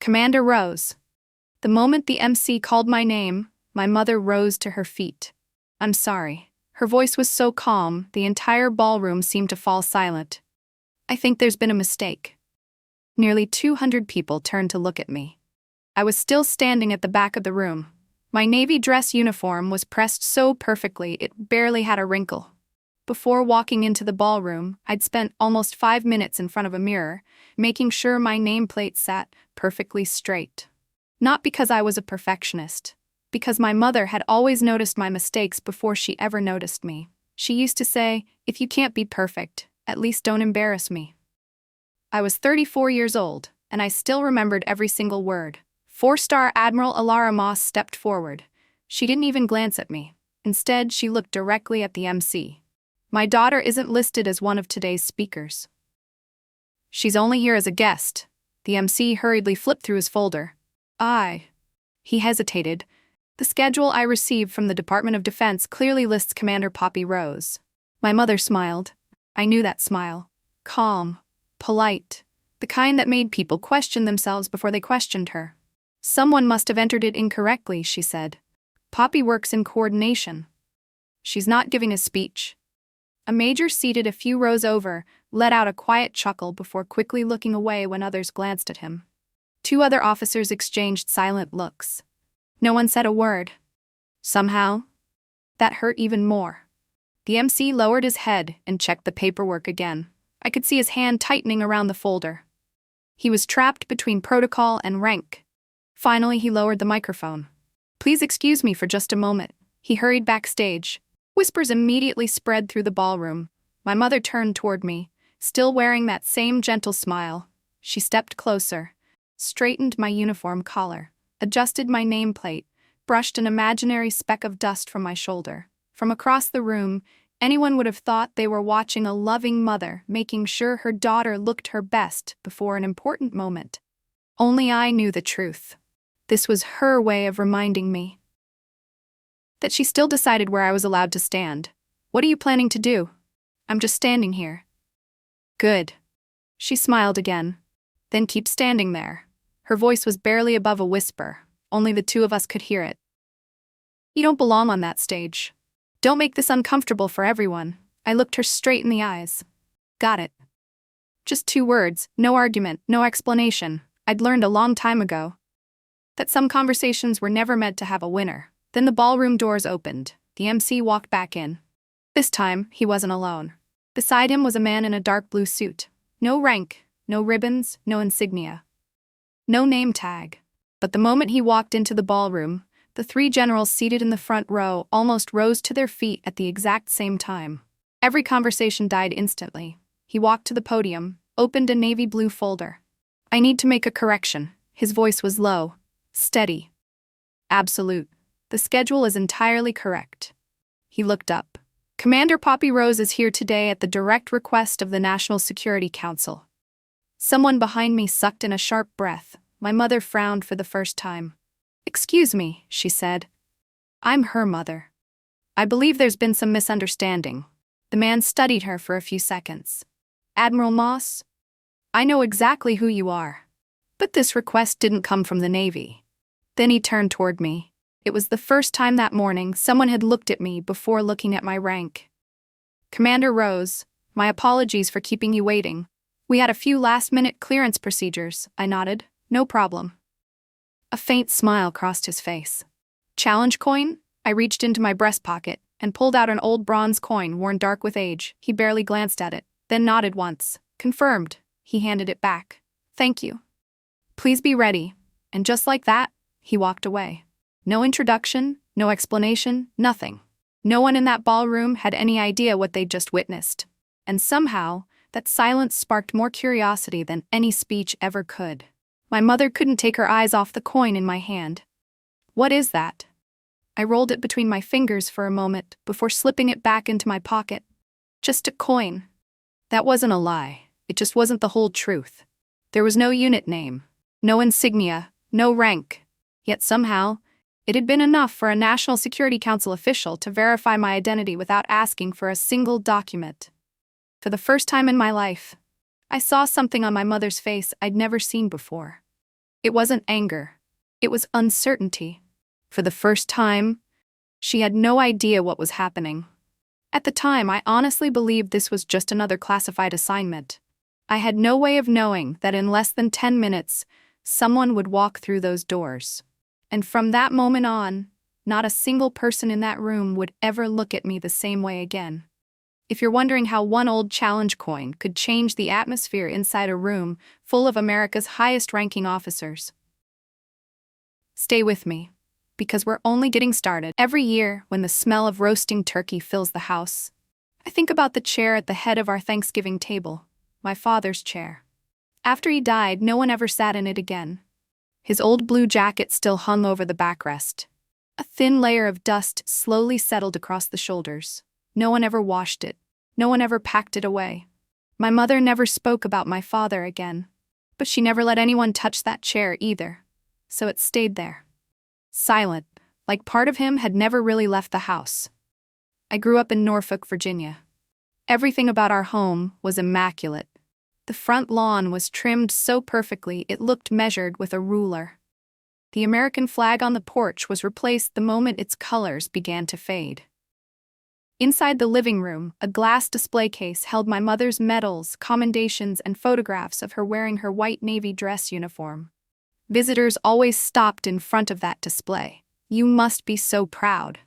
Commander rose. The moment the MC called my name, my mother rose to her feet. I'm sorry. Her voice was so calm, the entire ballroom seemed to fall silent. I think there's been a mistake. Nearly 200 people turned to look at me. I was still standing at the back of the room. My navy dress uniform was pressed so perfectly it barely had a wrinkle. Before walking into the ballroom, I'd spent almost 5 minutes in front of a mirror, making sure my nameplate sat perfectly straight. Not because I was a perfectionist, because my mother had always noticed my mistakes before she ever noticed me. She used to say, "If you can't be perfect, at least don't embarrass me." I was 34 years old, and I still remembered every single word. 4-star Admiral Alara Moss stepped forward. She didn't even glance at me. Instead, she looked directly at the MC. "My daughter isn't listed as one of today's speakers. She's only here as a guest." The MC hurriedly flipped through his folder. He hesitated. "The schedule I received from the Department of Defense clearly lists Commander Poppy Rose." My mother smiled. I knew that smile. Calm, polite, the kind that made people question themselves before they questioned her. "Someone must have entered it incorrectly," she said. "Poppy works in coordination. She's not giving a speech." A major seated a few rows over let out a quiet chuckle before quickly looking away when others glanced at him. 2 other officers exchanged silent looks. No one said a word. Somehow, that hurt even more. The MC lowered his head and checked the paperwork again. I could see his hand tightening around the folder. He was trapped between protocol and rank. Finally, he lowered the microphone. "Please excuse me for just a moment." He hurried backstage. Whispers immediately spread through the ballroom. My mother turned toward me, still wearing that same gentle smile. She stepped closer, straightened my uniform collar, adjusted my nameplate, brushed an imaginary speck of dust from my shoulder. From across the room, anyone would have thought they were watching a loving mother making sure her daughter looked her best before an important moment. Only I knew the truth. This was her way of reminding me that she still decided where I was allowed to stand. "What are you planning to do?" "I'm just standing here." "Good." She smiled again. "Then keep standing there." Her voice was barely above a whisper. Only the 2 of us could hear it. "You don't belong on that stage. Don't make this uncomfortable for everyone." I looked her straight in the eyes. "Got it." Just 2 words, no argument, no explanation. I'd learned a long time ago that some conversations were never meant to have a winner. Then the ballroom doors opened. The MC walked back in. This time, he wasn't alone. Beside him was a man in a dark blue suit. No rank, no ribbons, no insignia. No name tag. But the moment he walked into the ballroom, the 3 generals seated in the front row almost rose to their feet at the exact same time. Every conversation died instantly. He walked to the podium, opened a navy blue folder. "I need to make a correction." His voice was low, steady, absolute. "The schedule is entirely correct." He looked up. "Commander Poppy Rose is here today at the direct request of the National Security Council." Someone behind me sucked in a sharp breath. My mother frowned for the first time. "Excuse me," she said. "I'm her mother. I believe there's been some misunderstanding." The man studied her for a few seconds. "Admiral Moss? I know exactly who you are. But this request didn't come from the Navy." Then he turned toward me. It was the first time that morning someone had looked at me before looking at my rank. "Commander Rose, my apologies for keeping you waiting. We had a few last-minute clearance procedures." I nodded. "No problem." A faint smile crossed his face. "Challenge coin?" I reached into my breast pocket and pulled out an old bronze coin worn dark with age. He barely glanced at it, then nodded once. "Confirmed." He handed it back. "Thank you. Please be ready." And just like that, he walked away. No introduction, no explanation, nothing. No one in that ballroom had any idea what they'd just witnessed. And somehow, that silence sparked more curiosity than any speech ever could. My mother couldn't take her eyes off the coin in my hand. "What is that?" I rolled it between my fingers for a moment before slipping it back into my pocket. "Just a coin." That wasn't a lie. It just wasn't the whole truth. There was no unit name, no insignia, no rank. Yet somehow, it had been enough for a National Security Council official to verify my identity without asking for a single document. For the first time in my life, I saw something on my mother's face I'd never seen before. It wasn't anger. It was uncertainty. For the first time, she had no idea what was happening. At the time, I honestly believed this was just another classified assignment. I had no way of knowing that in less than 10 minutes, someone would walk through those doors. And from that moment on, not a single person in that room would ever look at me the same way again. If you're wondering how one old challenge coin could change the atmosphere inside a room full of America's highest-ranking officers, stay with me, because we're only getting started. Every year, when the smell of roasting turkey fills the house, I think about the chair at the head of our Thanksgiving table, my father's chair. After he died, no one ever sat in it again. His old blue jacket still hung over the backrest. A thin layer of dust slowly settled across the shoulders. No one ever washed it. No one ever packed it away. My mother never spoke about my father again, but she never let anyone touch that chair either, so it stayed there. Silent, like part of him had never really left the house. I grew up in Norfolk, Virginia. Everything about our home was immaculate. The front lawn was trimmed so perfectly it looked measured with a ruler. The American flag on the porch was replaced the moment its colors began to fade. Inside the living room, a glass display case held my mother's medals, commendations, and photographs of her wearing her white Navy dress uniform. Visitors always stopped in front of that display. "You must be so proud."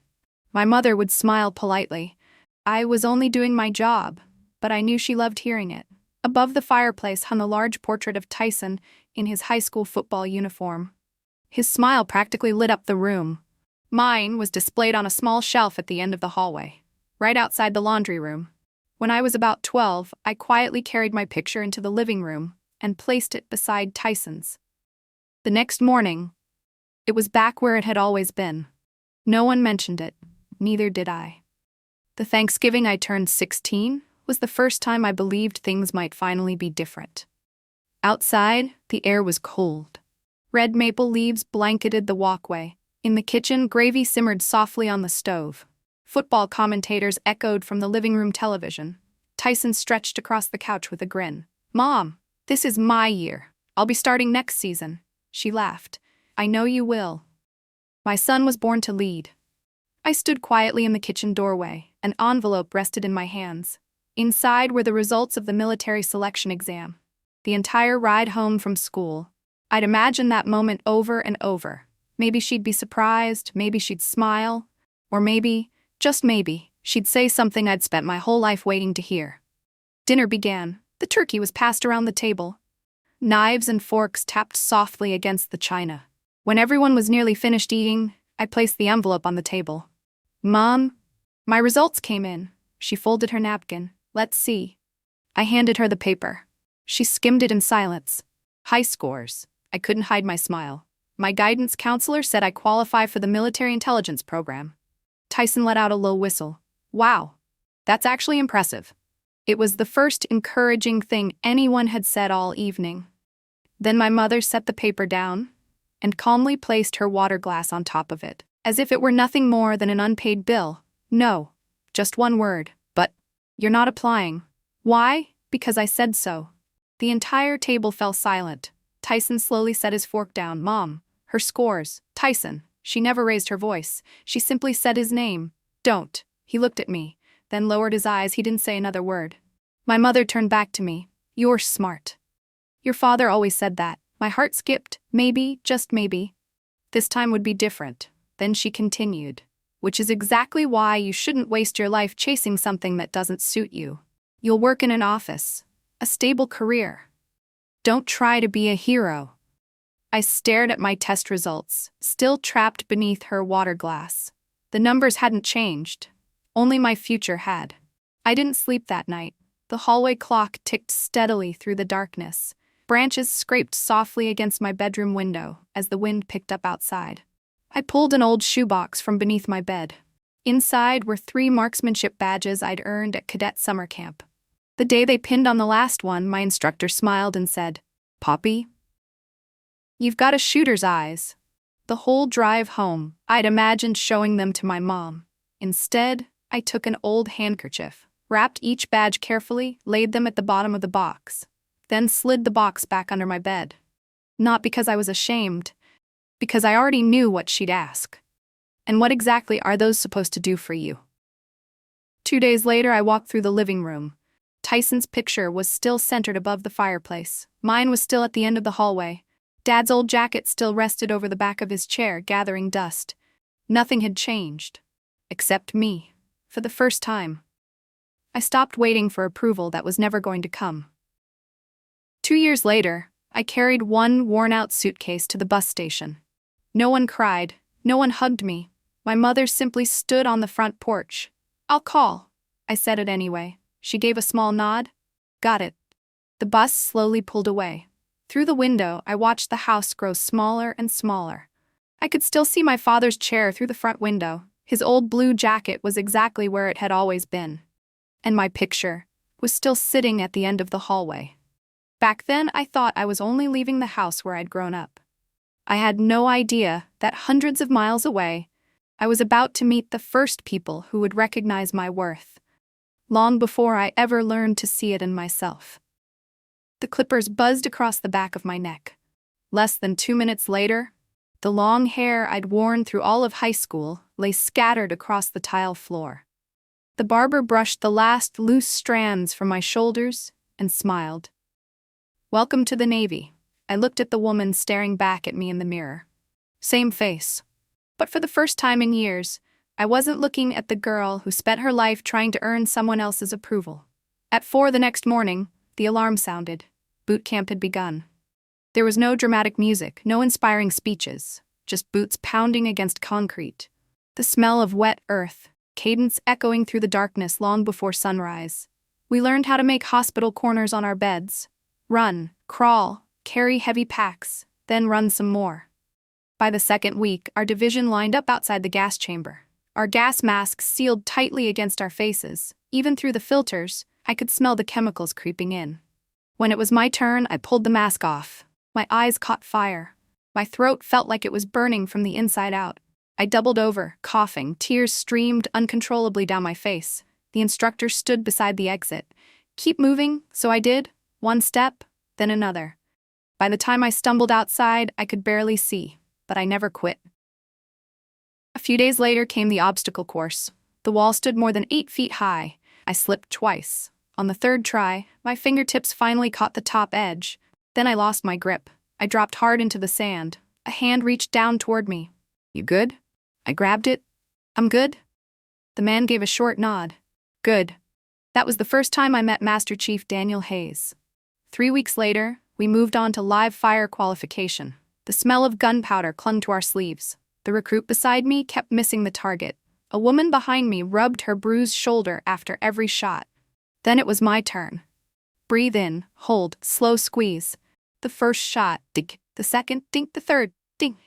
My mother would smile politely. I was only doing my job, but I knew she loved hearing it. Above the fireplace hung a large portrait of Tyson in his high school football uniform. His smile practically lit up the room. Mine was displayed on a small shelf at the end of the hallway, right outside the laundry room. When I was about 12, I quietly carried my picture into the living room and placed it beside Tyson's. The next morning, it was back where it had always been. No one mentioned it, neither did I. The Thanksgiving I turned 16 was the first time I believed things might finally be different. Outside, the air was cold. Red maple leaves blanketed the walkway. In the kitchen, gravy simmered softly on the stove. Football commentators echoed from the living room television. Tyson stretched across the couch with a grin. "Mom, this is my year. I'll be starting next season." She laughed. "I know you will." My son was born to lead. I stood quietly in the kitchen doorway. An envelope rested in my hands. Inside were the results of the military selection exam. The entire ride home from school. I'd imagined that moment over and over. Maybe she'd be surprised, maybe she'd smile, or maybe, just maybe, she'd say something I'd spent my whole life waiting to hear. Dinner began. The turkey was passed around the table. Knives and forks tapped softly against the china. When everyone was nearly finished eating, I placed the envelope on the table. "Mom, my results came in." She folded her napkin. "Let's see." I handed her the paper. She skimmed it in silence. High scores. I couldn't hide my smile. My guidance counselor said I qualify for the military intelligence program. Tyson let out a low whistle. "Wow, that's actually impressive." It was the first encouraging thing anyone had said all evening. Then my mother set the paper down and calmly placed her water glass on top of it, as if it were nothing more than an unpaid bill. "No, just one word, but you're not applying." "Why?" "Because I said so." The entire table fell silent. Tyson slowly set his fork down. "Mom, her scores." "Tyson." She never raised her voice. She simply said his name. "Don't." He looked at me, then lowered his eyes. He didn't say another word. My mother turned back to me. "You're smart. Your father always said that." My heart skipped. Maybe, just maybe, this time would be different. Then she continued. "Which is exactly why you shouldn't waste your life chasing something that doesn't suit you. You'll work in an office. A stable career. Don't try to be a hero." I stared at my test results, still trapped beneath her water glass. The numbers hadn't changed. Only my future had. I didn't sleep that night. The hallway clock ticked steadily through the darkness. Branches scraped softly against my bedroom window as the wind picked up outside. I pulled an old shoebox from beneath my bed. Inside were 3 marksmanship badges I'd earned at cadet summer camp. The day they pinned on the last one, my instructor smiled and said, "Poppy, you've got a shooter's eyes." The whole drive home, I'd imagined showing them to my mom. Instead, I took an old handkerchief, wrapped each badge carefully, laid them at the bottom of the box, then slid the box back under my bed. Not because I was ashamed, because I already knew what she'd ask. And what exactly are those supposed to do for you? 2 days later, I walked through the living room. Tyson's picture was still centered above the fireplace. Mine was still at the end of the hallway. Dad's old jacket still rested over the back of his chair, gathering dust. Nothing had changed. Except me. For the first time. I stopped waiting for approval that was never going to come. 2 years later, I carried one worn-out suitcase to the bus station. No one cried. No one hugged me. My mother simply stood on the front porch. "I'll call." I said it anyway. She gave a small nod. "Got it." The bus slowly pulled away. Through the window, I watched the house grow smaller and smaller. I could still see my father's chair through the front window. His old blue jacket was exactly where it had always been. And my picture was still sitting at the end of the hallway. Back then, I thought I was only leaving the house where I'd grown up. I had no idea that hundreds of miles away, I was about to meet the first people who would recognize my worth, long before I ever learned to see it in myself. The clippers buzzed across the back of my neck. Less than 2 minutes later, the long hair I'd worn through all of high school lay scattered across the tile floor. The barber brushed the last loose strands from my shoulders and smiled. "Welcome to the Navy." I looked at the woman staring back at me in the mirror. Same face. But for the first time in years, I wasn't looking at the girl who spent her life trying to earn someone else's approval. At 4 the next morning, the alarm sounded. Boot camp had begun. There was no dramatic music, no inspiring speeches, just boots pounding against concrete. The smell of wet earth, cadence echoing through the darkness long before sunrise. We learned how to make hospital corners on our beds. Run, crawl, carry heavy packs, then run some more. By the second week, our division lined up outside the gas chamber. Our gas masks sealed tightly against our faces. Even through the filters, I could smell the chemicals creeping in. When it was my turn, I pulled the mask off. My eyes caught fire. My throat felt like it was burning from the inside out. I doubled over, coughing. Tears streamed uncontrollably down my face. The instructor stood beside the exit. "Keep moving," so I did. One step, then another. By the time I stumbled outside, I could barely see, but I never quit. A few days later came the obstacle course. The wall stood more than 8 feet high. I slipped twice. On the third try, my fingertips finally caught the top edge. Then I lost my grip. I dropped hard into the sand. A hand reached down toward me. "You good?" I grabbed it. "I'm good." The man gave a short nod. "Good." That was the first time I met Master Chief Daniel Hayes. 3 weeks later, we moved on to live fire qualification. The smell of gunpowder clung to our sleeves. The recruit beside me kept missing the target. A woman behind me rubbed her bruised shoulder after every shot. Then it was my turn. Breathe in, hold, slow squeeze. The first shot, dink. The second, dink. The third, dink.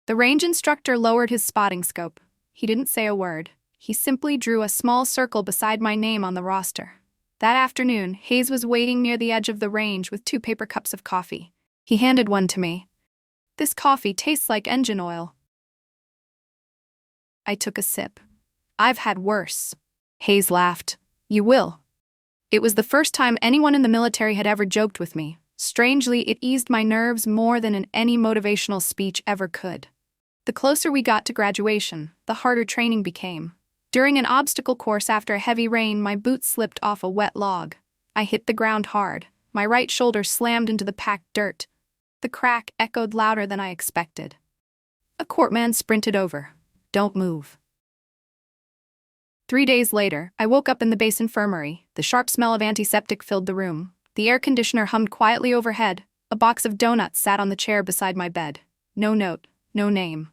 The range instructor lowered his spotting scope. He didn't say a word. He simply drew a small circle beside my name on the roster. That afternoon, Hayes was waiting near the edge of the range with 2 paper cups of coffee. He handed one to me. "This coffee tastes like engine oil." I took a sip. "I've had worse." Hayes laughed. "You will." It was the first time anyone in the military had ever joked with me. Strangely, it eased my nerves more than any motivational speech ever could. The closer we got to graduation, the harder training became. During an obstacle course after a heavy rain, my boot slipped off a wet log. I hit the ground hard. My right shoulder slammed into the packed dirt. The crack echoed louder than I expected. A courtman sprinted over. "Don't move." 3 days later, I woke up in the base infirmary. The sharp smell of antiseptic filled the room. The air conditioner hummed quietly overhead. A box of donuts sat on the chair beside my bed. No note, no name.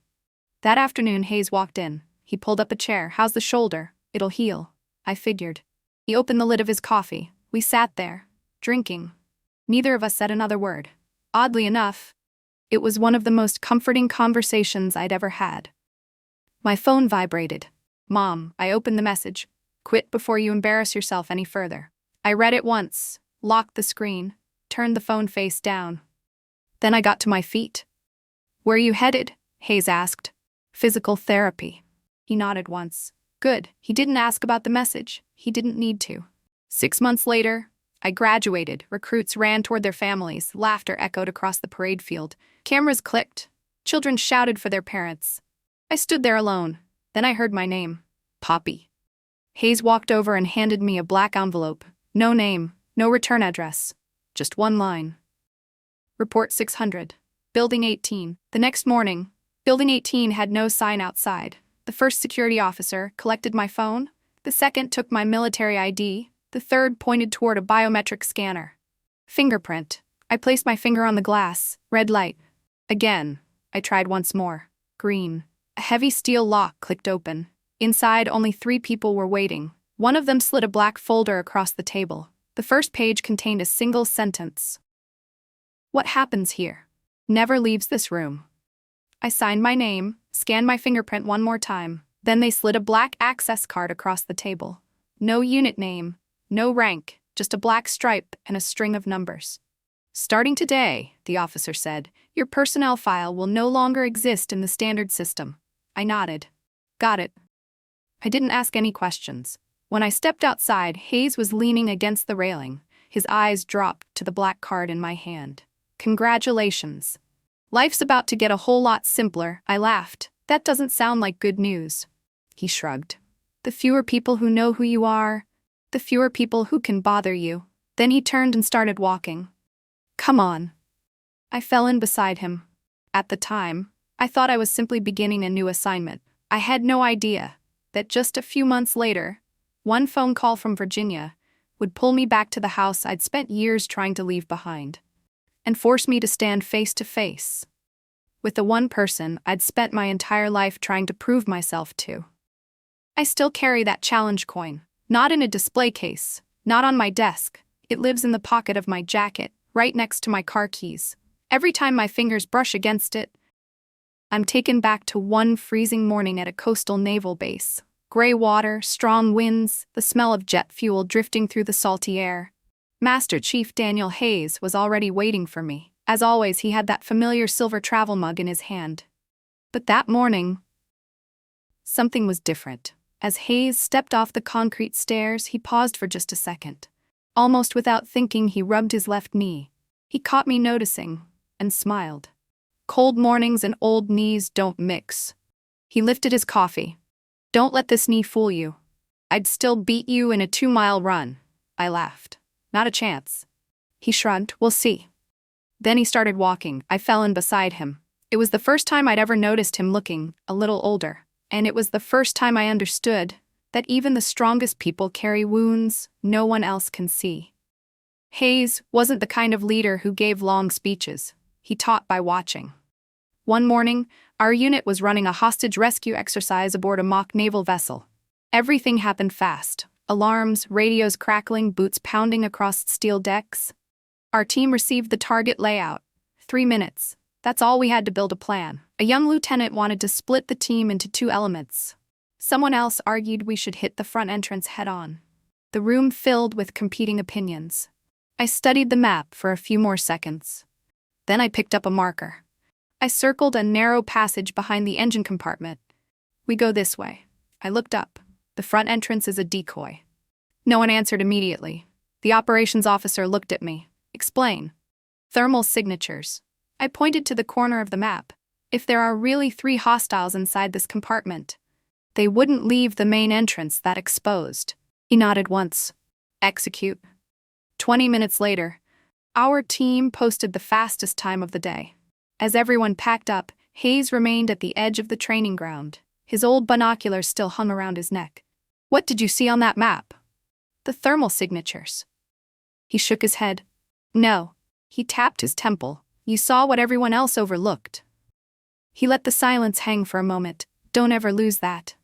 That afternoon, Hayes walked in. He pulled up a chair. "How's the shoulder?" "It'll heal," I figured. He opened the lid of his coffee. We sat there, drinking. Neither of us said another word. Oddly enough, it was one of the most comforting conversations I'd ever had. My phone vibrated. "Mom," I opened the message. "Quit before you embarrass yourself any further." I read it once, locked the screen, turned the phone face down. Then I got to my feet. "Where are you headed?" Hayes asked. "Physical therapy." He nodded once. Good. He didn't ask about the message. He didn't need to. 6 months later, I graduated. Recruits ran toward their families. Laughter echoed across the parade field. Cameras clicked. Children shouted for their parents. I stood there alone. Then I heard my name. Poppy. Hayes walked over and handed me a black envelope. No name, no return address. Just one line. Report 600. Building 18. The next morning, Building 18 had no sign outside. The first security officer collected my phone. The second took my military ID. The third pointed toward a biometric scanner. Fingerprint. I placed my finger on the glass. Red light. Again. I tried once more. Green. A heavy steel lock clicked open. Inside, only 3 people were waiting. One of them slid a black folder across the table. The first page contained a single sentence. What happens here never leaves this room. I signed my name, scanned my fingerprint one more time. Then they slid a black access card across the table. No unit name, no rank, just a black stripe and a string of numbers. Starting today, the officer said, your personnel file will no longer exist in the standard system. I nodded. Got it. I didn't ask any questions. When I stepped outside, Hayes was leaning against the railing. His eyes dropped to the black card in my hand. Congratulations. Life's about to get a whole lot simpler, I laughed. That doesn't sound like good news. He shrugged. The fewer people who know who you are, the fewer people who can bother you. Then he turned and started walking. Come on. I fell in beside him. At the time, I thought I was simply beginning a new assignment. I had no idea that just a few months later, one phone call from Virginia would pull me back to the house I'd spent years trying to leave behind, and force me to stand face to face with the one person I'd spent my entire life trying to prove myself to. I still carry that challenge coin, not in a display case, not on my desk. It lives in the pocket of my jacket, right next to my car keys. Every time my fingers brush against it, I'm taken back to one freezing morning at a coastal naval base. Gray water, strong winds, the smell of jet fuel drifting through the salty air. Master Chief Daniel Hayes was already waiting for me. As always, he had that familiar silver travel mug in his hand. But that morning, something was different. As Hayes stepped off the concrete stairs, he paused for just a second. Almost without thinking, he rubbed his left knee. He caught me noticing and smiled. Cold mornings and old knees don't mix. He lifted his coffee. Don't let this knee fool you. I'd still beat you in a 2-mile run. I laughed. Not a chance. He shrugged. We'll see. Then he started walking. I fell in beside him. It was the first time I'd ever noticed him looking a little older, and it was the first time I understood that even the strongest people carry wounds no one else can see. Hayes wasn't the kind of leader who gave long speeches. He taught by watching. One morning, our unit was running a hostage rescue exercise aboard a mock naval vessel. Everything happened fast. Alarms, radios crackling, boots pounding across steel decks. Our team received the target layout. 3 minutes. That's all we had to build a plan. A young lieutenant wanted to split the team into 2 elements. Someone else argued we should hit the front entrance head-on. The room filled with competing opinions. I studied the map for a few more seconds. Then I picked up a marker. I circled a narrow passage behind the engine compartment. We go this way. I looked up. The front entrance is a decoy. No one answered immediately. The operations officer looked at me. Explain. Thermal signatures. I pointed to the corner of the map. If there are really 3 hostiles inside this compartment, they wouldn't leave the main entrance that exposed. He nodded once. Execute. 20 minutes later, our team posted the fastest time of the day. As everyone packed up, Hayes remained at the edge of the training ground. His old binoculars still hung around his neck. What did you see on that map? The thermal signatures. He shook his head. No. He tapped his temple. You saw what everyone else overlooked. He let the silence hang for a moment. Don't ever lose that.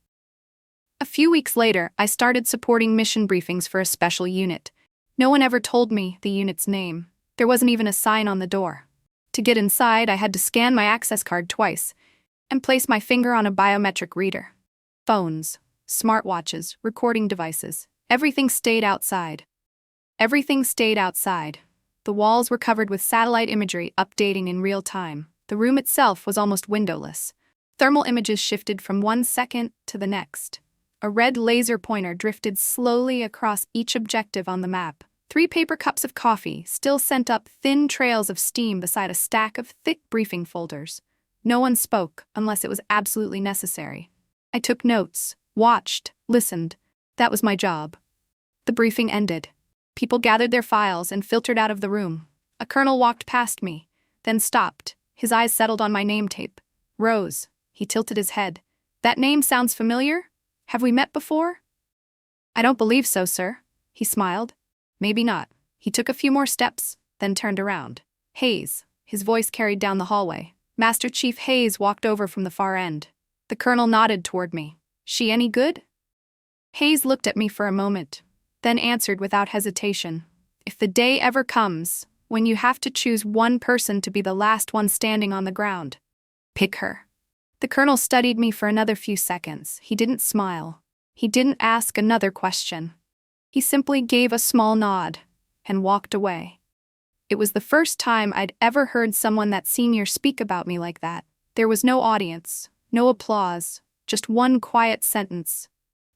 A few weeks later, I started supporting mission briefings for a special unit. No one ever told me the unit's name. There wasn't even a sign on the door. To get inside, I had to scan my access card twice and place my finger on a biometric reader. Phones, smartwatches, recording devices, everything stayed outside. Everything stayed outside. The walls were covered with satellite imagery updating in real time. The room itself was almost windowless. Thermal images shifted from one second to the next. A red laser pointer drifted slowly across each objective on the map. 3 paper cups of coffee still sent up thin trails of steam beside a stack of thick briefing folders. No one spoke unless it was absolutely necessary. I took notes, watched, listened. That was my job. The briefing ended. People gathered their files and filtered out of the room. A colonel walked past me, then stopped. His eyes settled on my name tape. Rose. He tilted his head. That name sounds familiar? Have we met before? I don't believe so, sir. He smiled. Maybe not. He took a few more steps, then turned around. Hayes. His voice carried down the hallway. Master Chief Hayes walked over from the far end. The colonel nodded toward me. She any good? Hayes looked at me for a moment, then answered without hesitation. If the day ever comes when you have to choose one person to be the last one standing on the ground, pick her. The colonel studied me for another few seconds. He didn't smile. He didn't ask another question. He simply gave a small nod and walked away. It was the first time I'd ever heard someone that senior speak about me like that. There was no audience, no applause, just one quiet sentence,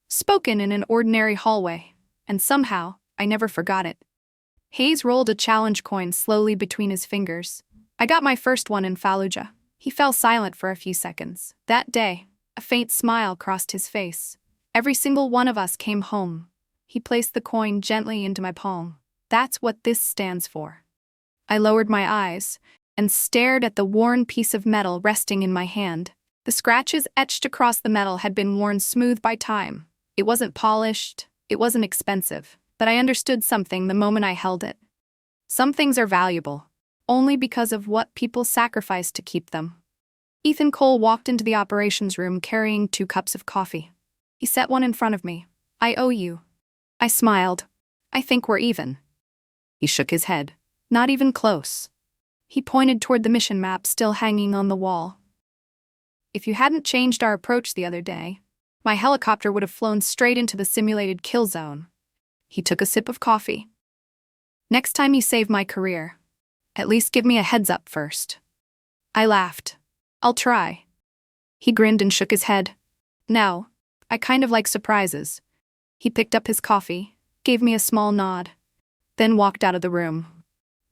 spoken in an ordinary hallway, and somehow I never forgot it. Hayes rolled a challenge coin slowly between his fingers. I got my first one in Fallujah. He fell silent for a few seconds. That day, a faint smile crossed his face. Every single one of us came home. He placed the coin gently into my palm. That's what this stands for. I lowered my eyes and stared at the worn piece of metal resting in my hand. The scratches etched across the metal had been worn smooth by time. It wasn't polished, it wasn't expensive, but I understood something the moment I held it. Some things are valuable, only because of what people sacrifice to keep them. Ethan Cole walked into the operations room carrying 2 cups of coffee. He set one in front of me. I owe you. I smiled. I think we're even. He shook his head. Not even close. He pointed toward the mission map still hanging on the wall. If you hadn't changed our approach the other day, my helicopter would have flown straight into the simulated kill zone. He took a sip of coffee. Next time you save my career, at least give me a heads up first. I laughed. I'll try. He grinned and shook his head. No, I kind of like surprises. He picked up his coffee, gave me a small nod, then walked out of the room.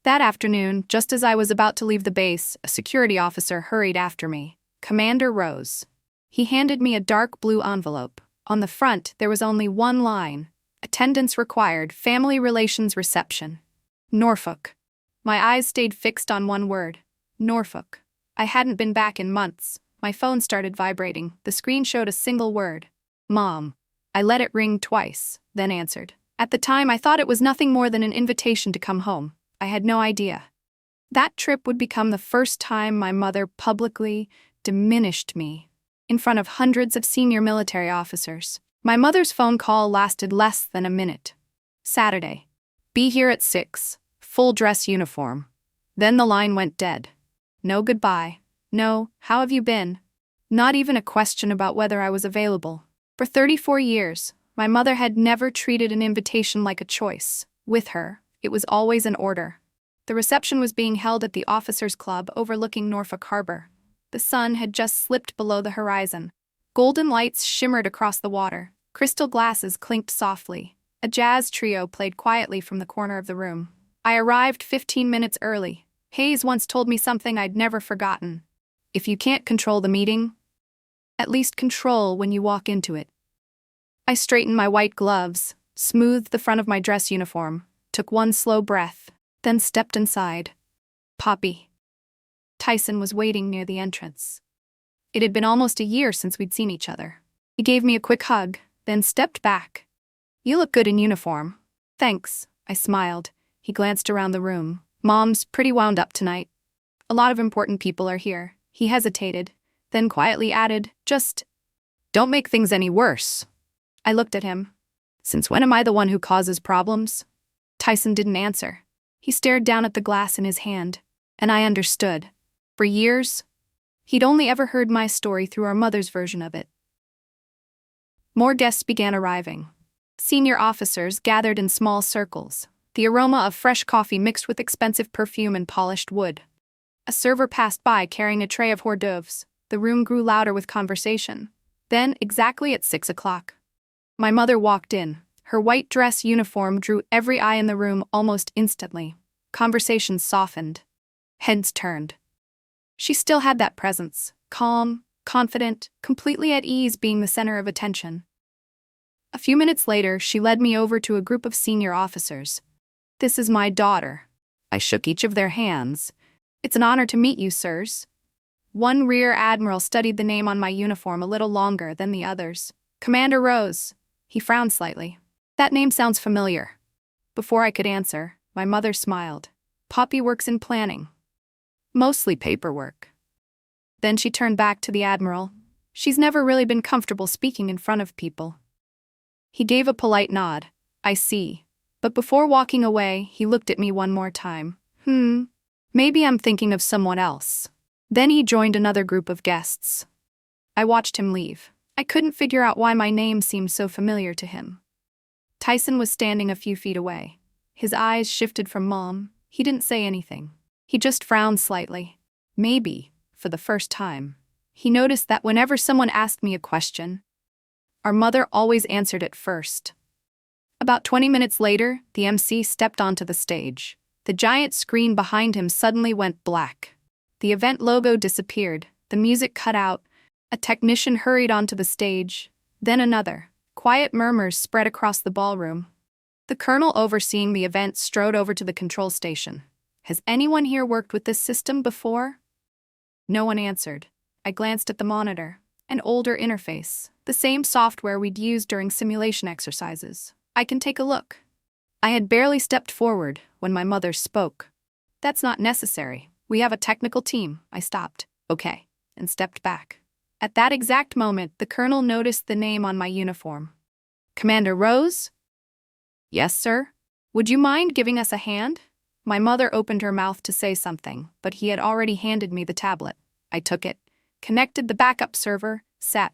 That afternoon, just as I was about to leave the base, a security officer hurried after me. Commander Rose. He handed me a dark blue envelope. On the front, there was only one line. Attendance required, family relations reception. Norfolk. My eyes stayed fixed on one word. Norfolk. I hadn't been back in months. My phone started vibrating. The screen showed a single word. Mom. I let it ring twice, then answered. At the time, I thought it was nothing more than an invitation to come home. I had no idea. That trip would become the first time my mother publicly diminished me in front of hundreds of senior military officers. My mother's phone call lasted less than a minute. Saturday. Be here at 6. Full dress uniform. Then the line went dead. No goodbye. No, how have you been? Not even a question about whether I was available. For 34 years, my mother had never treated an invitation like a choice. With her, it was always an order. The reception was being held at the Officers' Club overlooking Norfolk Harbor. The sun had just slipped below the horizon. Golden lights shimmered across the water. Crystal glasses clinked softly. A jazz trio played quietly from the corner of the room. I arrived 15 minutes early. Hayes once told me something I'd never forgotten. If you can't control the meeting, at least control when you walk into it. I straightened my white gloves, smoothed the front of my dress uniform, took one slow breath, then stepped inside. Poppy. Tyson was waiting near the entrance. It had been almost a year since we'd seen each other. He gave me a quick hug, then stepped back. You look good in uniform. Thanks, I smiled. He glanced around the room. Mom's pretty wound up tonight. A lot of important people are here. He hesitated, then quietly added, just don't make things any worse. I looked at him. Since when am I the one who causes problems? Tyson didn't answer. He stared down at the glass in his hand, and I understood. For years, he'd only ever heard my story through our mother's version of it. More guests began arriving. Senior officers gathered in small circles, the aroma of fresh coffee mixed with expensive perfume and polished wood. A server passed by carrying a tray of hors d'oeuvres. The room grew louder with conversation. Then, exactly at 6 o'clock, my mother walked in, Her white dress uniform drew every eye in the room almost instantly. Conversations softened. Heads turned. She still had that presence, calm, confident, completely at ease being the center of attention. A few minutes later, she led me over to a group of senior officers. "This is my daughter." I shook each of their hands. "It's an honor to meet you, sirs." One rear admiral studied the name on my uniform a little longer than the others. "Commander Rose." He frowned slightly. "That name sounds familiar." Before I could answer, my mother smiled. "Poppy works in planning. Mostly paperwork." Then she turned back to the Admiral. "She's never really been comfortable speaking in front of people." He gave a polite nod. "I see." But before walking away, he looked at me one more time. Maybe I'm thinking of someone else." Then he joined another group of guests. I watched him leave. I couldn't figure out why my name seemed so familiar to him. Tyson was standing a few feet away. His eyes shifted from Mom. He didn't say anything. He just frowned slightly. Maybe, for the first time, he noticed that whenever someone asked me a question, our mother always answered it first. About 20 minutes later, the MC stepped onto the stage. The giant screen behind him suddenly went black. The event logo disappeared, the music cut out, a technician hurried onto the stage, then another. Quiet murmurs spread across the ballroom. The colonel overseeing the event strode over to the control station. "Has anyone here worked with this system before?" No one answered. I glanced at the monitor. An older interface, the same software we'd used during simulation exercises. "I can take a look." I had barely stepped forward when my mother spoke. "That's not necessary. We have a technical team." I stopped. "Okay," and stepped back. At that exact moment, the colonel noticed the name on my uniform. "Commander Rose?" "Yes, sir." "Would you mind giving us a hand?" My mother opened her mouth to say something, but he had already handed me the tablet. I took it, connected the backup server,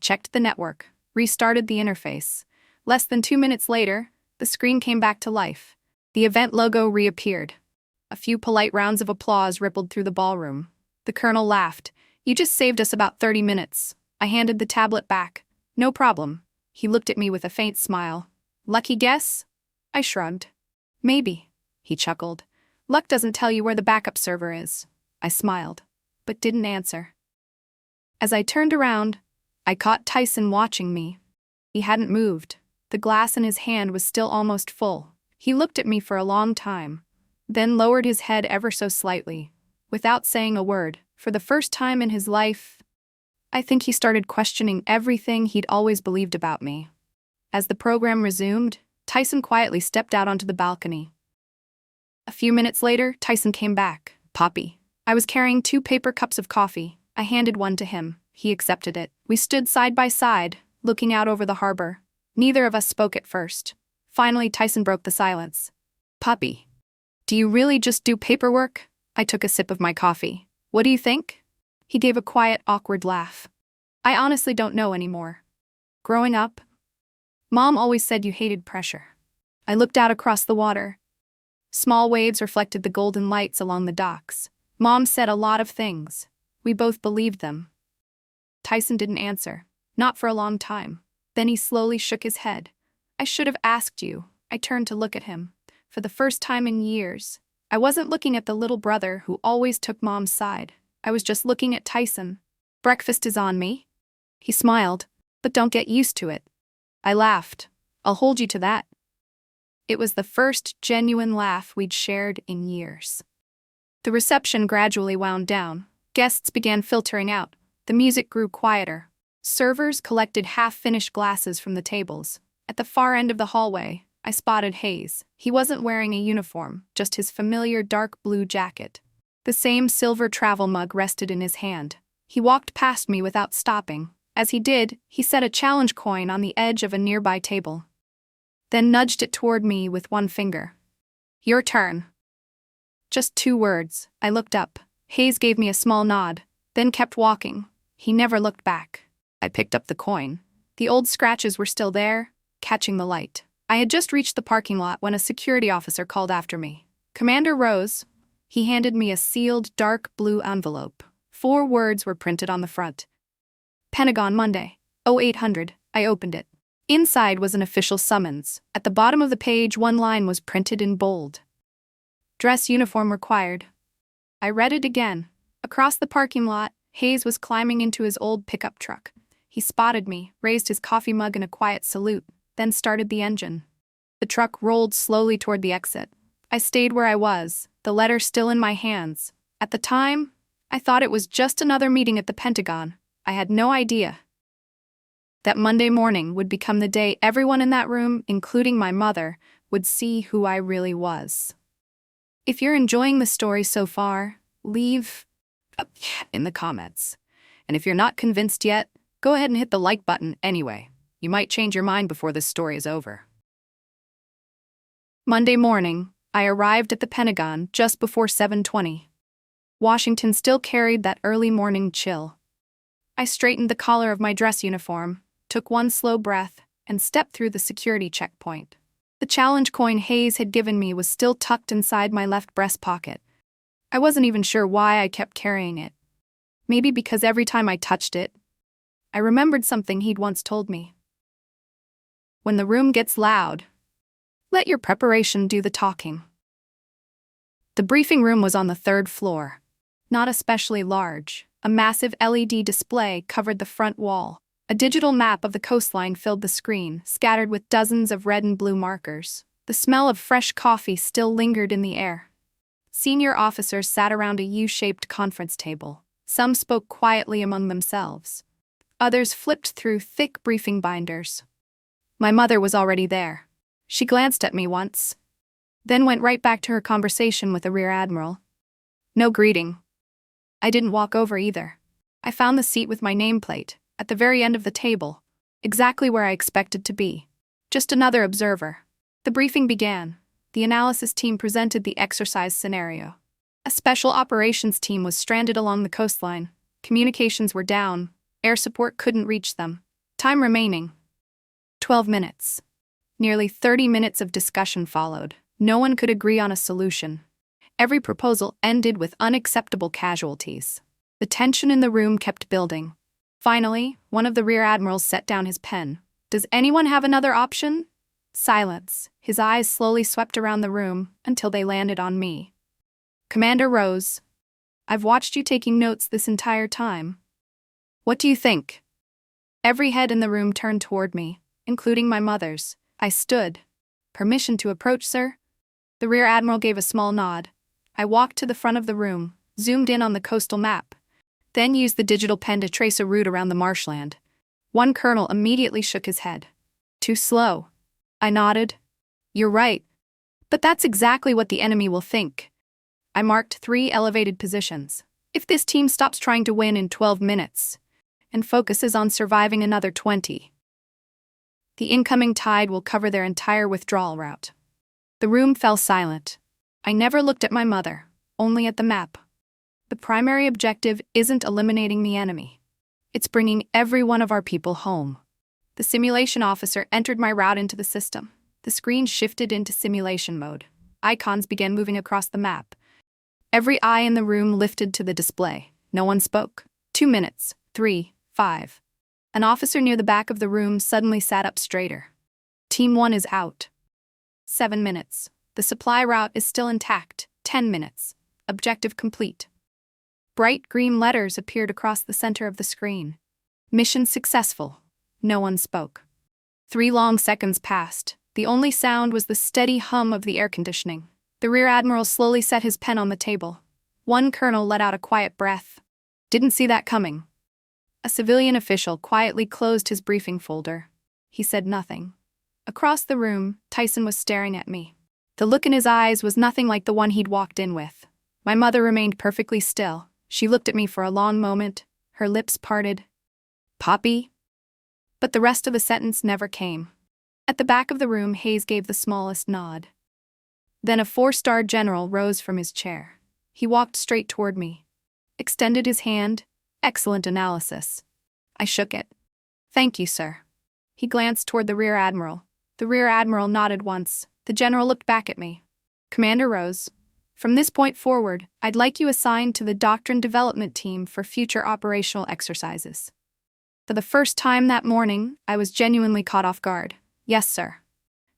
checked the network, restarted the interface. Less than 2 minutes later, the screen came back to life. The event logo reappeared. A few polite rounds of applause rippled through the ballroom. The colonel laughed. "You just saved us about 30 minutes. I handed the tablet back. "No problem." He looked at me with a faint smile. "Lucky guess?" I shrugged. "Maybe." He chuckled. "Luck doesn't tell you where the backup server is." I smiled, but didn't answer. As I turned around, I caught Tyson watching me. He hadn't moved. The glass in his hand was still almost full. He looked at me for a long time, then lowered his head ever so slightly. Without saying a word, for the first time in his life, I think he started questioning everything he'd always believed about me. As the program resumed, Tyson quietly stepped out onto the balcony. A few minutes later, Tyson came back. "Poppy." I was carrying 2 paper cups of coffee. I handed one to him. He accepted it. We stood side by side, looking out over the harbor. Neither of us spoke at first. Finally, Tyson broke the silence. "Poppy, do you really just do paperwork?" I took a sip of my coffee. "What do you think?" He gave a quiet, awkward laugh. "I honestly don't know anymore. Growing up, Mom always said you hated pressure." I looked out across the water. Small waves reflected the golden lights along the docks. Mom said a lot of things. We both believed them. Tyson didn't answer. Not for a long time. Then he slowly shook his head. "I should have asked you." I turned to look at him. For the first time in years, I wasn't looking at the little brother who always took Mom's side. I was just looking at Tyson. "Breakfast is on me." He smiled. "But don't get used to it." I laughed. "I'll hold you to that." It was the first genuine laugh we'd shared in years. The reception gradually wound down. Guests began filtering out. The music grew quieter. Servers collected half-finished glasses from the tables. At the far end of the hallway, I spotted Hayes. He wasn't wearing a uniform, just his familiar dark blue jacket. The same silver travel mug rested in his hand. He walked past me without stopping. As he did, he set a challenge coin on the edge of a nearby table, then nudged it toward me with one finger. "Your turn." Just 2 words. I looked up. Hayes gave me a small nod, then kept walking. He never looked back. I picked up the coin. The old scratches were still there, catching the light. I had just reached the parking lot when a security officer called after me. "Commander Rose." He handed me a sealed dark blue envelope. 4 words were printed on the front. "Pentagon Monday, 0800. I opened it. Inside was an official summons. At the bottom of the page, one line was printed in bold. Dress uniform required. I read it again. Across the parking lot, Hayes was climbing into his old pickup truck. He spotted me, raised his coffee mug in a quiet salute, then started the engine. The truck rolled slowly toward the exit. I stayed where I was, the letter still in my hands. At the time, I thought it was just another meeting at the Pentagon. I had no idea that Monday morning would become the day everyone in that room, including my mother, would see who I really was. If you're enjoying the story so far, leave in the comments. And if you're not convinced yet, go ahead and hit the like button anyway. You might change your mind before this story is over. Monday morning, I arrived at the Pentagon just before 7:20. Washington still carried that early morning chill. I straightened the collar of my dress uniform, took one slow breath, and stepped through the security checkpoint. The challenge coin Hayes had given me was still tucked inside my left breast pocket. I wasn't even sure why I kept carrying it. Maybe because every time I touched it, I remembered something he'd once told me. When the room gets loud, let your preparation do the talking. The briefing room was on the 3rd floor. Not especially large. A massive LED display covered the front wall. A digital map of the coastline filled the screen, scattered with dozens of red and blue markers. The smell of fresh coffee still lingered in the air. Senior officers sat around a U-shaped conference table. Some spoke quietly among themselves. Others flipped through thick briefing binders. My mother was already there. She glanced at me once, then went right back to her conversation with the Rear Admiral. No greeting. I didn't walk over either. I found the seat with my nameplate, at the very end of the table, exactly where I expected to be. Just another observer. The briefing began. The analysis team presented the exercise scenario. A special operations team was stranded along the coastline. Communications were down. Air support couldn't reach them. Time remaining: 12 minutes. Nearly 30 minutes of discussion followed. No one could agree on a solution. Every proposal ended with unacceptable casualties. The tension in the room kept building. Finally, one of the Rear Admirals set down his pen. Does anyone have another option? Silence. His eyes slowly swept around the room until they landed on me. Commander Rose, I've watched you taking notes this entire time. What do you think? Every head in the room turned toward me, including my mother's. I stood. Permission to approach, sir? The Rear Admiral gave a small nod. I walked to the front of the room, zoomed in on the coastal map, then used the digital pen to trace a route around the marshland. One colonel immediately shook his head. Too slow. I nodded. You're right. But that's exactly what the enemy will think. I marked 3 elevated positions. If this team stops trying to win in 12 minutes and focuses on surviving another 20, the incoming tide will cover their entire withdrawal route. The room fell silent. I never looked at my mother, only at the map. The primary objective isn't eliminating the enemy. It's bringing every one of our people home. The simulation officer entered my route into the system. The screen shifted into simulation mode. Icons began moving across the map. Every eye in the room lifted to the display. No one spoke. 2 minutes. 3, 5. An officer near the back of the room suddenly sat up straighter. Team 1 is out. 7 minutes. The supply route is still intact. 10 minutes. Objective complete. Bright green letters appeared across the center of the screen. Mission successful. No one spoke. 3 long seconds passed. The only sound was the steady hum of the air conditioning. The Rear Admiral slowly set his pen on the table. One colonel let out a quiet breath. Didn't see that coming. A civilian official quietly closed his briefing folder. He said nothing. Across the room, Tyson was staring at me. The look in his eyes was nothing like the one he'd walked in with. My mother remained perfectly still. She looked at me for a long moment, her lips parted. Poppy? But the rest of the sentence never came. At the back of the room, Hayes gave the smallest nod. Then a 4-star general rose from his chair. He walked straight toward me, extended his hand. Excellent analysis. I shook it. Thank you, sir. He glanced toward the Rear Admiral. The Rear Admiral nodded once. The general looked back at me. Commander Rose, from this point forward, I'd like you assigned to the Doctrine Development Team for future operational exercises. For the first time that morning, I was genuinely caught off guard. "Yes, sir."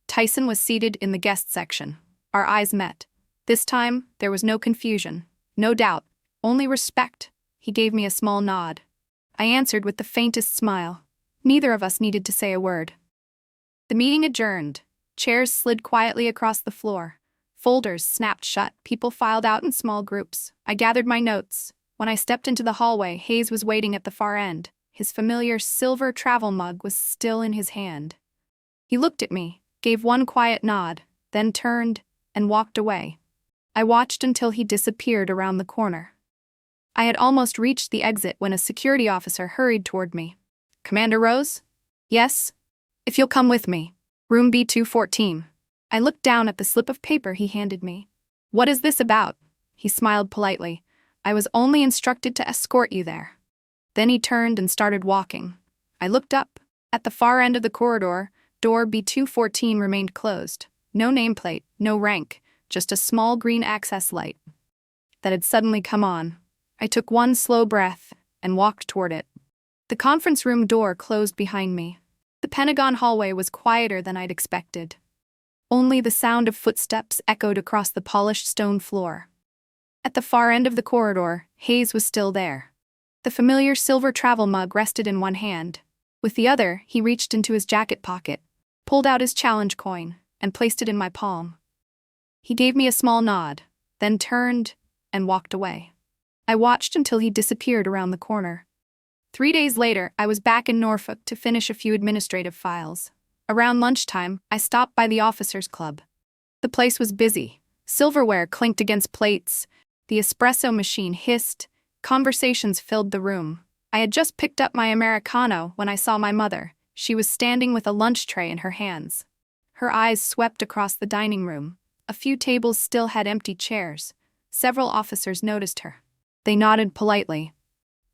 Tyson was seated in the guest section. Our eyes met. This time, there was no confusion, no doubt, only respect. He gave me a small nod. I answered with the faintest smile. Neither of us needed to say a word. The meeting adjourned. Chairs slid quietly across the floor. Folders snapped shut. People filed out in small groups. I gathered my notes. When I stepped into the hallway, Hayes was waiting at the far end. His familiar silver travel mug was still in his hand. He looked at me, gave one quiet nod, then turned and walked away. I watched until he disappeared around the corner. I had almost reached the exit when a security officer hurried toward me. "Commander Rose?" "Yes." "If you'll come with me. Room B214. I looked down at the slip of paper he handed me. "What is this about?" He smiled politely. "I was only instructed to escort you there." Then he turned and started walking. I looked up. At the far end of the corridor, door B214 remained closed. No nameplate, no rank, just a small green access light that had suddenly come on. I took one slow breath and walked toward it. The conference room door closed behind me. The Pentagon hallway was quieter than I'd expected. Only the sound of footsteps echoed across the polished stone floor. At the far end of the corridor, Hayes was still there. The familiar silver travel mug rested in one hand. With the other, he reached into his jacket pocket, pulled out his challenge coin, and placed it in my palm. He gave me a small nod, then turned and walked away. I watched until he disappeared around the corner. 3 days later, I was back in Norfolk to finish a few administrative files. Around lunchtime, I stopped by the officers' club. The place was busy. Silverware clinked against plates. The espresso machine hissed. Conversations filled the room. I had just picked up my Americano when I saw my mother. She was standing with a lunch tray in her hands. Her eyes swept across the dining room. A few tables still had empty chairs. Several officers noticed her. They nodded politely,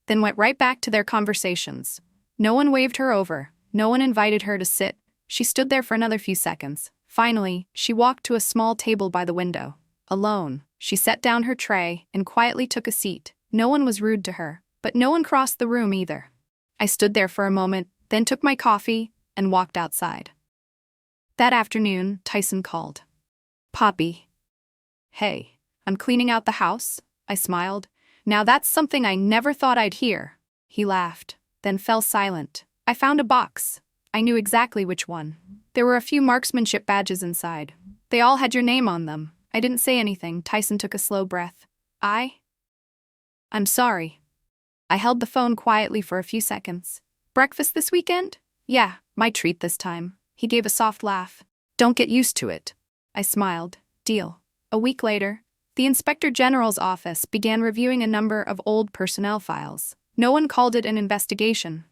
then went right back to their conversations. No one waved her over. No one invited her to sit. She stood there for another few seconds. Finally, she walked to a small table by the window. Alone, she set down her tray and quietly took a seat. No one was rude to her, but no one crossed the room either. I stood there for a moment, then took my coffee and walked outside. That afternoon, Tyson called. "Poppy." "Hey, I'm cleaning out the house," I smiled. "Now that's something I never thought I'd hear." He laughed, then fell silent. I found a box. I knew exactly which one. There were a few marksmanship badges inside. They all had your name on them. I didn't say anything. Tyson took a slow breath. I'm sorry." I held the phone quietly for a few seconds. "Breakfast this weekend?" "Yeah, my treat this time." He gave a soft laugh. "Don't get used to it." I smiled. "Deal." A week later, the Inspector General's office began reviewing a number of old personnel files. No one called it an investigation.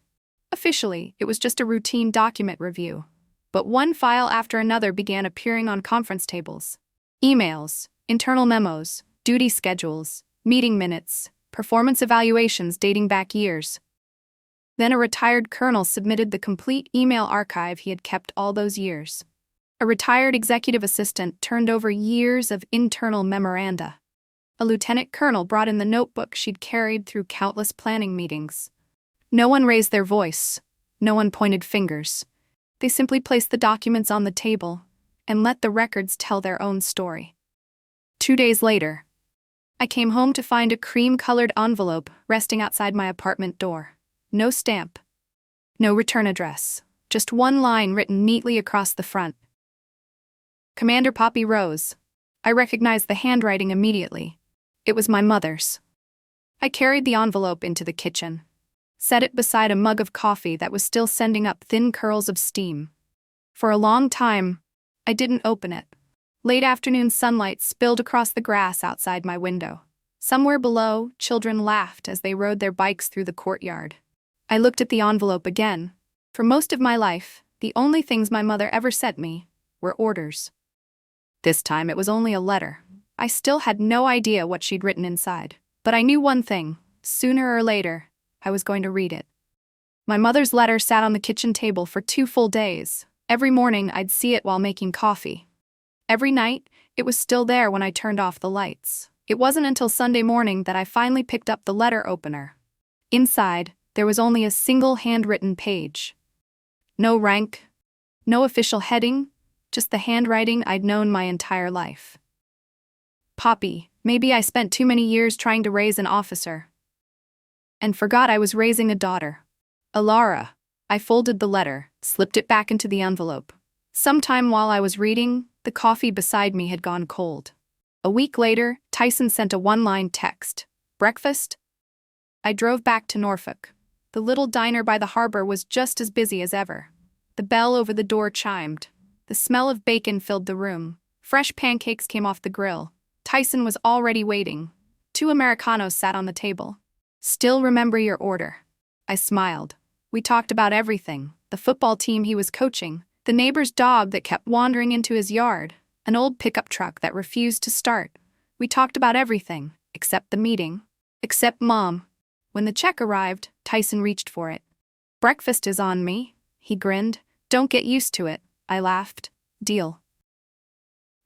Officially, it was just a routine document review. But one file after another began appearing on conference tables. Emails, internal memos, duty schedules, meeting minutes, performance evaluations dating back years. Then a retired colonel submitted the complete email archive he had kept all those years. A retired executive assistant turned over years of internal memoranda. A lieutenant colonel brought in the notebook she'd carried through countless planning meetings. No one raised their voice. No one pointed fingers. They simply placed the documents on the table and let the records tell their own story. 2 days later, I came home to find a cream-colored envelope resting outside my apartment door. No stamp. No return address. Just one line written neatly across the front. Commander Poppy Rose. I recognized the handwriting immediately. It was my mother's. I carried the envelope into the kitchen, set it beside a mug of coffee that was still sending up thin curls of steam. For a long time, I didn't open it. Late afternoon sunlight spilled across the grass outside my window. Somewhere below, children laughed as they rode their bikes through the courtyard. I looked at the envelope again. For most of my life, the only things my mother ever sent me were orders. This time it was only a letter. I still had no idea what she'd written inside, but I knew one thing: sooner or later, I was going to read it. My mother's letter sat on the kitchen table for 2 full days. Every morning I'd see it while making coffee. Every night, it was still there when I turned off the lights. It wasn't until Sunday morning that I finally picked up the letter opener. Inside, There was only a single handwritten page. No rank, no official heading, just the handwriting I'd known my entire life. Poppy, maybe I spent too many years trying to raise an officer and forgot I was raising a daughter. Alara. I folded the letter, slipped it back into the envelope. Sometime while I was reading, the coffee beside me had gone cold. A week later, Tyson sent a one-line text. Breakfast? I drove back to Norfolk. The little diner by the harbor was just as busy as ever. The bell over the door chimed. The smell of bacon filled the room. Fresh pancakes came off the grill. Tyson was already waiting. 2 Americanos sat on the table. Still remember your order. I smiled. We talked about everything. The football team he was coaching, the neighbor's dog that kept wandering into his yard, an old pickup truck that refused to start. We talked about everything, except the meeting. Except Mom. When the check arrived, Tyson reached for it. Breakfast is on me, he grinned. Don't get used to it, I laughed. Deal.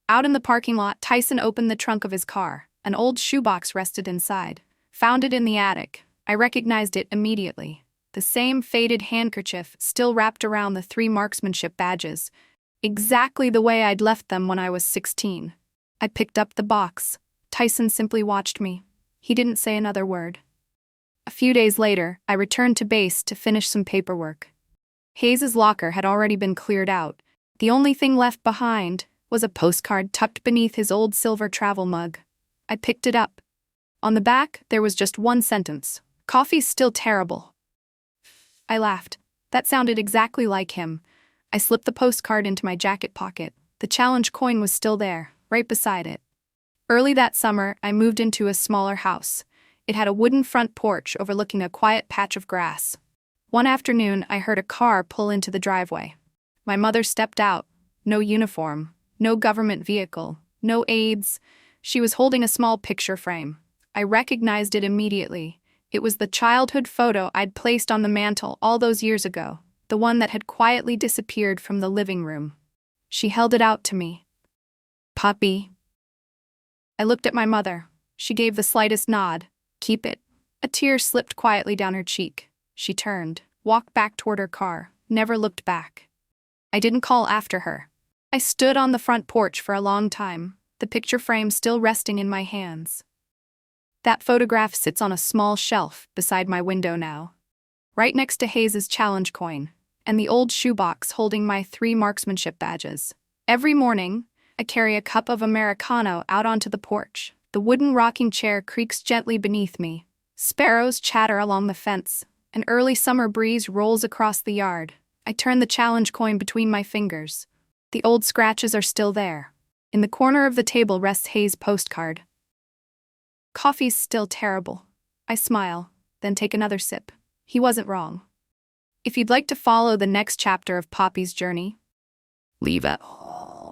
Out in the parking lot, Tyson opened the trunk of his car. An old shoebox rested inside. Found it in the attic. I recognized it immediately. The same faded handkerchief still wrapped around the 3 marksmanship badges. Exactly the way I'd left them when I was 16. I picked up the box. Tyson simply watched me. He didn't say another word. A few days later, I returned to base to finish some paperwork. Hayes's locker had already been cleared out. The only thing left behind was a postcard tucked beneath his old silver travel mug. I picked it up. On the back, there was just one sentence. Coffee's still terrible. I laughed. That sounded exactly like him. I slipped the postcard into my jacket pocket. The challenge coin was still there, right beside it. Early that summer, I moved into a smaller house. It had a wooden front porch overlooking a quiet patch of grass. One afternoon, I heard a car pull into the driveway. My mother stepped out. No uniform, no government vehicle, no aides. She was holding a small picture frame. I recognized it immediately. It was the childhood photo I'd placed on the mantel all those years ago, the one that had quietly disappeared from the living room. She held it out to me. Poppy. I looked at my mother. She gave the slightest nod. Keep it. A tear slipped quietly down her cheek. She turned, walked back toward her car, never looked back. I didn't call after her. I stood on the front porch for a long time, the picture frame still resting in my hands. That photograph sits on a small shelf beside my window now, right next to Hayes's challenge coin, and the old shoebox holding my 3 marksmanship badges. Every morning, I carry a cup of Americano out onto the porch. The wooden rocking chair creaks gently beneath me. Sparrows chatter along the fence. An early summer breeze rolls across the yard. I turn the challenge coin between my fingers. The old scratches are still there. In the corner of the table rests Hayes' postcard. Coffee's still terrible. I smile, then take another sip. He wasn't wrong. If you'd like to follow the next chapter of Poppy's journey, leave it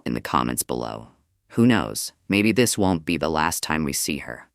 in the comments below. Who knows, maybe this won't be the last time we see her.